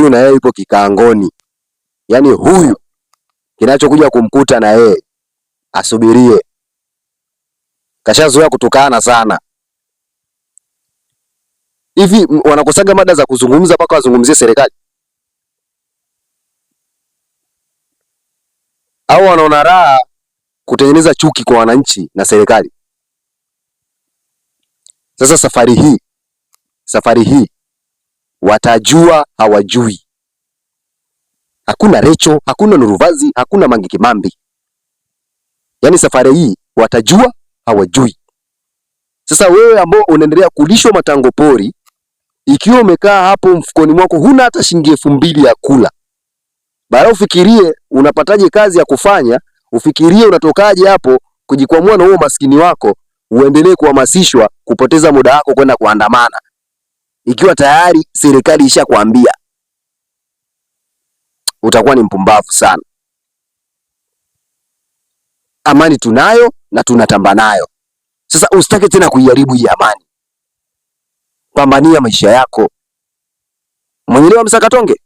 huyu na yeye yupo kikaangoni. Yaani huyu kinachokuja kumkuta na yeye asubirie. Kashazoea kutukana sana. Hivi wanakosaga mada za kuzungumza mpaka wazungumzie serikali? Au wanaona raha kutengeneza chuki kwa wananchi na serikali? Sasa safari hii watajua hawajui. Hakuna Recho, hakuna Nuruvazi, hakuna Mange Kimambi. Yaani safari hii watajua hawajui. Sasa wewe ambao unaendelea kulishwa matango pori, ikiwa umekaa hapo mfukoni mwako huna hata shilingi 2000 ya kula, baada ufikirie unapataje kazi ya kufanya, ufikirie unatokaje hapo kujikwamua na huo maskini wako, uendelee kuhamasishwa kupoteza muda wako kwenda kuandamana, ikiwa tayari serikali ishakwambia. Utakuwa ni mpumbavu sana. Amani tunayo na tunatamba nayo. Sasa usitake tena kuiharibu hii amani. Pambania maisha yako. Mwenyelewa Msakatonge?